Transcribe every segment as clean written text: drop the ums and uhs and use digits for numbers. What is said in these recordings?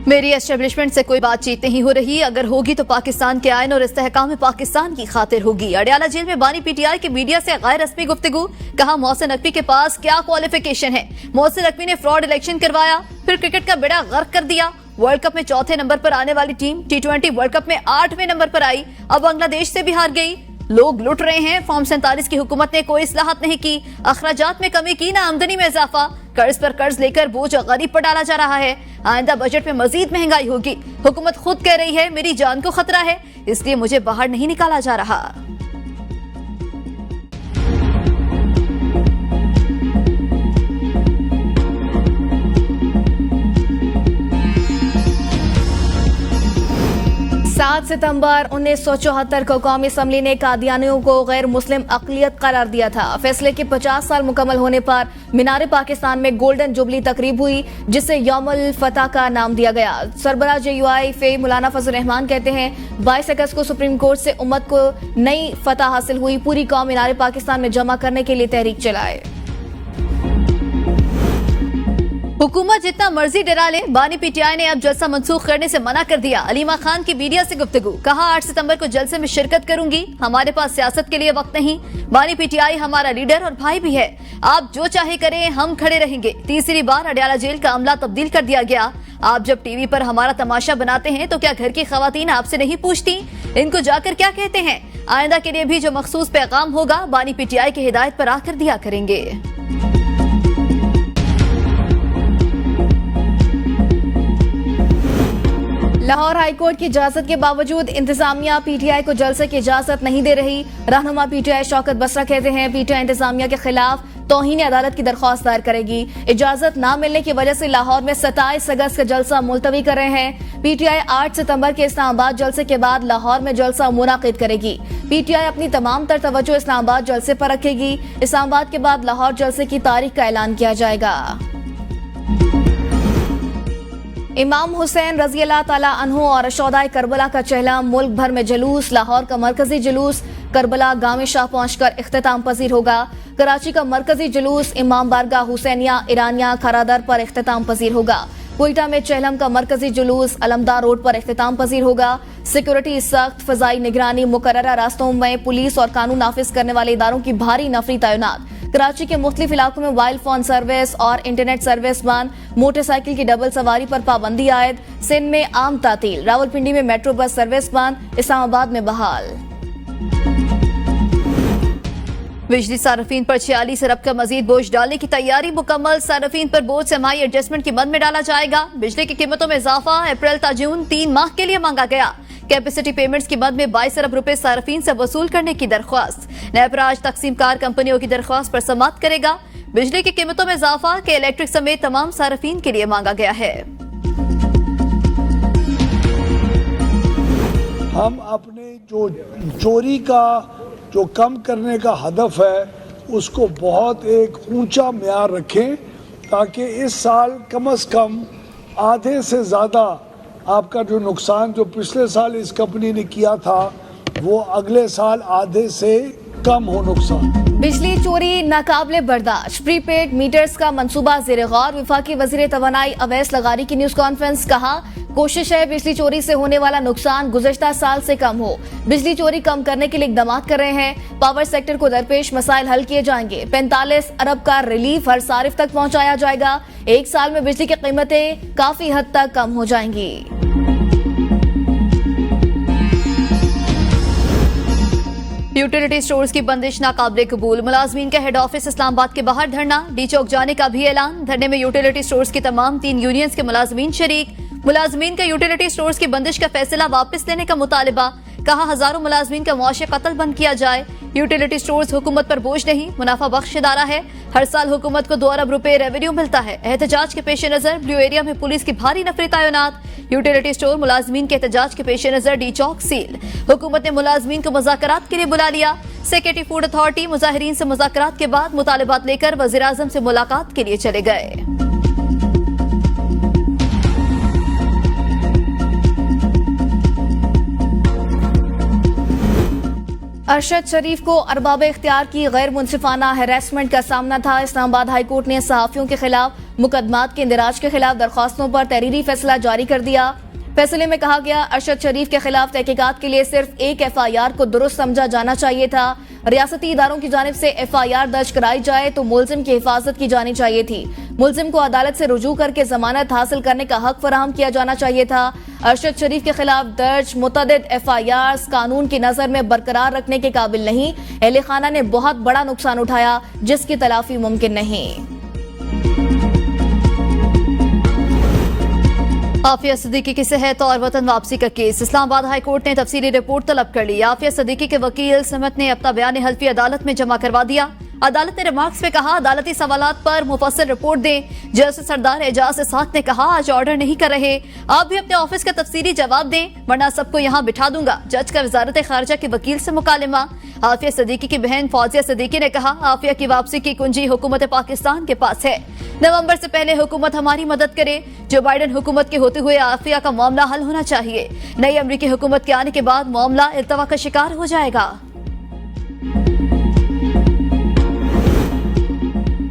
मेरी एस्टेब्लिशमेंट से कोई बातचीत नहीं हो रही, अगर होगी तो पाकिस्तान के आयन और इस्तेहकाम पाकिस्तान की खातिर होगी। अडयाला जेल में बानी पीटीआई की मीडिया से गैर रस्मी गुफ्तगू, कहा मोहसिन नकवी के पास क्या क्वालिफिकेशन है। मोहसिन नकवी ने फ्रॉड इलेक्शन करवाया, फिर क्रिकेट का बेड़ा गर्क कर दिया। वर्ल्ड कप में चौथे नंबर पर आने वाली टीम T20 वर्ल्ड कप में 8वें नंबर पर आई, अब बांग्लादेश से भी हार गई। लोग लुट रहे हैं। फॉर्म 47 की हुकूमत ने कोई इस्लाहत नहीं की, अखराजात में कमी की, ना आमदनी में इजाफा। कर्ज पर कर्ज लेकर बोझ गरीब पर डाला जा रहा है। आइंदा बजट में मजीद महंगाई होगी। हुकूमत खुद कह रही है मेरी जान को खतरा है, इसलिए मुझे बाहर नहीं निकाला जा रहा। सात सितंबर 1974 को कौमी असम्बली ने कादियानियों को गैर मुस्लिम अक़लियत करार दिया था। फैसले के 50 साल मुकम्मल होने पर मीनार पाकिस्तान में गोल्डन जुबली तकरीब हुई, जिसे यौमुल फतह का नाम दिया गया। सरबराह JUI फे मौलाना फजल रहमान कहते हैं 22 अगस्त को सुप्रीम कोर्ट से उम्मत को नई फतह हासिल हुई। पूरी कौम मीनार पाकिस्तान में जमा करने के लिए तहरीक चलाए। हुकूमत जितना मर्जी डरा ले, बानी पीटीआई ने अब जलसा मंसूख करने से मना कर दिया। अलीमा खान की मीडिया से गुफ्तगू, कहा 8 सितंबर को जलसे में शिरकत करूंगी, हमारे पास सियासत के लिए वक्त नहीं। बानी पीटीआई हमारा लीडर और भाई भी है, आप जो चाहे करें, हम खड़े रहेंगे। तीसरी बार अडयाला जेल का अमला तब्दील कर दिया गया। आप जब टीवी पर हमारा तमाशा बनाते हैं तो क्या घर की खवातीन आपसे नहीं पूछती इनको जाकर क्या कहते हैं? आइंदा के लिए भी जो मखसूस पैगाम होगा बानी पीटीआई की हिदायत पर आकर दिया करेंगे। लाहौर हाईकोर्ट की इजाजत के बावजूद इंतजामिया पीटीआई को जलसे की इजाजत नहीं दे रही। रहनुमा पीटीआई शौकत बसरा कहते हैं पीटीआई इंतजामिया के खिलाफ तौहीन अदालत की दरख्वास्त दायर करेगी। इजाजत न मिलने की वजह से लाहौर में 27 अगस्त का जलसा मुलतवी कर रहे हैं। पीटीआई 8 सितंबर के इस्लामाबाद जलसे के बाद लाहौर में जलसा मुनाकिद करेगी। पीटीआई अपनी तमाम तर तवज्जो इस्लामाबाद जलसे पर रखेगी। इस्लामाबाद के बाद लाहौर जलसे की तारीख का ऐलान किया जाएगा। इमाम हुसैन रजी अल्लाह ताला अन्हु और शोहदाए करबला का चहला मुल्क भर में जुलूस। लाहौर का मरकजी जुलूस करबला गामे शाह पहुंचकर इख्तिताम पजीर होगा। कराची का मरकजी जुलूस इमाम बारगाह हुसैनिया ईरानिया खरादर पर इख्तिताम पजीर होगा। कोयटा में चेहलम का मरकजी जुलूस अलमदार रोड पर इख्तिताम पजीर होगा। सिक्योरिटी सख्त, फजाई निगरानी, मुकर्ररा रास्तों में पुलिस और कानून नाफिज करने वाले इदारों की भारी नफरी तैनात। कराची के मुख्तलिफ इलाकों में मोबाइल फोन सर्विस और इंटरनेट सर्विस बंद। मोटरसाइकिल की डबल सवारी पर पाबंदी आयद। सिंध में आम तातील। रावलपिंडी में मेट्रो बस सर्विस बंद। इस्लामाबाद में बहाल। बिजली सार्फिन पर 46 अरब का मजीद बोझ डालने की तैयारी मुकम्मल। सार्फिन पर बोझ समाई एडजस्टमेंट की मद में डाला जाएगा। बिजली की कीमतों में इजाफा अप्रैल ता जून 3 माह के लिए मांगा गया। कैपेसिटी पेमेंट्स की मद में 22 अरब रुपए सार्फिन से वसूल करने की दरख्वास्त। नैपराज तकसीमकार कंपनियों की दरख्वास्त पर समाअत करेगा। बिजली की कीमतों में इजाफा के इलेक्ट्रिक समेत तमाम सार्फिन के लिए मांगा गया है। हम अपने जो चोरी का जो कम करने का हदफ है उसको बहुत एक ऊंचा म्यार रखें, ताकि इस साल कम से कम आधे से ज़्यादा आपका जो नुकसान जो पिछले साल इस कंपनी ने किया था वो अगले साल आधे से कम हो नुकसान। बिजली चोरी नाकाबिले बर्दाश्त। प्रीपेड मीटर्स का मंसूबा ज़ेर गौर। वफाकी वज़ीर तवानाई अवैस लगारी की न्यूज कॉन्फ्रेंस, कहा कोशिश है बिजली चोरी से होने वाला नुकसान गुज़श्ता साल से कम हो। बिजली चोरी कम करने के लिए इक़दाम कर रहे हैं। पावर सेक्टर को दरपेश मसाइल हल किए जाएंगे। 45 अरब का रिलीफ हर सारिफ तक पहुंचाया जाएगा। एक साल में बिजली की कीमतें काफी हद तक कम हो जाएंगी। यूटिलिटी स्टोर्स की बंदिश नाकाबिले कबूल। मुलाजमीन का हेड ऑफिस इस्लामाबाद के बाहर धरना। डी चौक जाने का भी ऐलान। धरने में यूटिलिटी स्टोर्स की तमाम 3 यूनियंस के मुलाजमीन शरीक। मुलाजमीन का यूटिलिटी स्टोर्स की बंदिश का फैसला वापस लेने का मुतालिबा। कहा हजारों मुलाजमीन का मुआशी कत्ल बंद किया जाए। यूटिलिटी स्टोर्स हुकूमत पर बोझ नहीं, मुनाफा बख्श इदारा है। हर साल हुकूमत को 2 अरब रुपए रेवेन्यू मिलता है। एहतजाज के पेश नजर ब्लू एरिया में पुलिस की भारी नफरी तैनात। यूटिलिटी स्टोर मुलाजमीन के एहतजाज के पेश नजर डी चौक सील। हुकूमत ने मुलाजमीन को मुज़ाकरात के लिए बुला लिया। सेक्रेटरी फूड अथॉरिटी मुजाहिरीन से मुज़ाकरात के बाद मुतालिबात लेकर वज़ीर आज़म से मुलाकात के लिए चले गए। अरशद शरीफ को अरबाब इख्तियार की गैर मुनसिफाना हैरेसमेंट का सामना था। इस्लामाबाद हाई कोर्ट ने सहाफियों के खिलाफ मुकदमात के इंदिराज के खिलाफ दरख्वास्तों पर तहरीरी फैसला जारी कर दिया। फैसले में कहा गया, अरशद शरीफ के खिलाफ तहकीकात के लिए सिर्फ एक FIR को दुरुस्त समझा जाना चाहिए था। रियासती इदारों की जानिब से FIR दर्ज कराई जाए तो मुलजिम की हिफाजत की जानी चाहिए थी। मुलजिम को अदालत से रुजू करके जमानत हासिल करने का हक फराहम किया जाना चाहिए था। अरशद शरीफ के खिलाफ दर्ज मुतअद्दिद FIRs कानून की नजर में बरकरार रखने के काबिल नहीं। अहले खाना ने बहुत बड़ा नुकसान उठाया जिसकी तलाफी मुमकिन नहीं। आफिया सिद्दीकी की सेहत और वतन वापसी का केस। इस्लामाबाद हाई कोर्ट ने तफसीली रिपोर्ट तलब कर ली। आफिया सिद्दीकी के वकील समत ने अपना बयान हल्फी अदालत में जमा करवा दिया। अदालत ने रिमार्क्स में कहा, अदालती सवालात पर मुफस्सिल रिपोर्ट दें। जस्टिस सरदार एजाज इसाक ने कहा, आज ऑर्डर नहीं कर रहे, आप भी अपने ऑफिस का तफसीली जवाब दें वरना सबको यहाँ बिठा दूंगा। जज का वजारत खारजा के वकील से मुकालमा। आफिया सिद्दीकी की बहन फौजिया सिद्दीकी ने कहा, आफिया की वापसी की कुंजी हुकूमत पाकिस्तान के पास है। नवंबर से पहले हुकूमत हमारी मदद करे। जो बाइडन हुकूमत के होते हुए आफिया का मामला हल होना चाहिए। नई अमरीकी हुकूमत के आने के बाद मामला इल्तवा का शिकार हो जाएगा।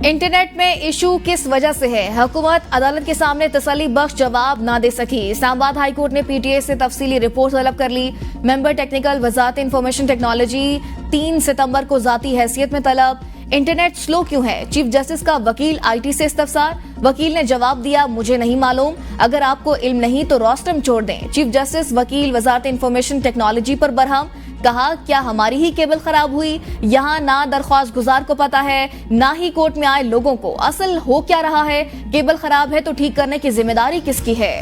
इंटरनेट में इशू किस वजह से है? हुकूमत अदालत के सामने तसल्ली बख्श जवाब ना दे सकी। इस्लामाबाद हाई कोर्ट ने PTA से तफसीली रिपोर्ट तलब कर ली। मेंबर टेक्निकल वजारत इंफॉर्मेशन टेक्नोलॉजी 3 सितंबर को जाती हैसियत में तलब। इंटरनेट स्लो क्यों है? चीफ जस्टिस का वकील IT से इस्तफसार। वकील ने जवाब दिया, मुझे नहीं मालूम, अगर आपको इल्म नहीं तो रोस्टम छोड़ दें। चीफ जस्टिस वकील वजारत इंफॉर्मेशन टेक्नोलॉजी पर बरहम। कहा, क्या हमारी ही केबल खराब हुई? यहाँ ना दरख्वास्त गुजार को पता है ना ही कोर्ट में आए लोगों को असल हो क्या रहा है। केबल खराब है तो ठीक करने की जिम्मेदारी किसकी है?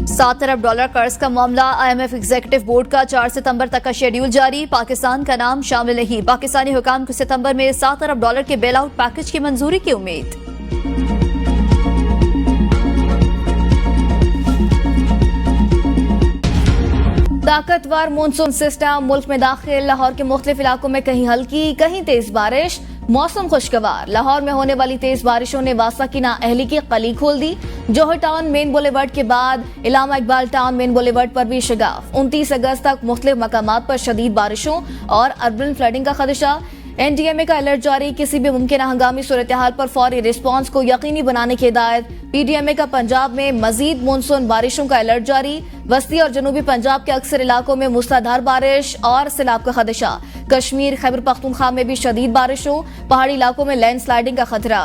$7 अरब कर्ज का मामला। IMF एग्जीक्यूटिव बोर्ड का 4 सितंबर तक का शेड्यूल जारी। पाकिस्तान का नाम शामिल नहीं। पाकिस्तानी हुकाम को सितंबर में $7 अरब के बेल आउट पैकेज की मंजूरी की उम्मीद। ताकतवर मानसून सिस्टम मुल्क में दाखिल। लाहौर के मुख्तलिफ इलाकों में कहीं हल्की कहीं तेज बारिश। मौसम खुशगवार। लाहौर में होने वाली तेज बारिशों ने वासा की नाअहली की कली खोल दी। जौहर टाउन मेन बुलेवर्ड के बाद इलामा इकबाल टाउन मेन बुलेवर्ड पर भी शिगाफ। 29 अगस्त तक मुख्तलिफ मकामात पर शदीद बारिशों और अर्बन फ्लडिंग का खदशा। NDMA का अलर्ट जारी। किसी भी मुमकिन हंगामी सूरत हाल पर फौरी रिस्पॉन्स को यकीनी बनाने की हिदायत। PDMA का पंजाब में मजीद मानसून बारिशों का अलर्ट जारी। वस्ती और जनूबी पंजाब के अक्सर इलाकों में मूसलाधार बारिश और सैलाब का खदशा। कश्मीर खैबर पख्तूनख्वा में भी शदीद बारिशों। पहाड़ी इलाकों में लैंडस्लाइडिंग का खतरा।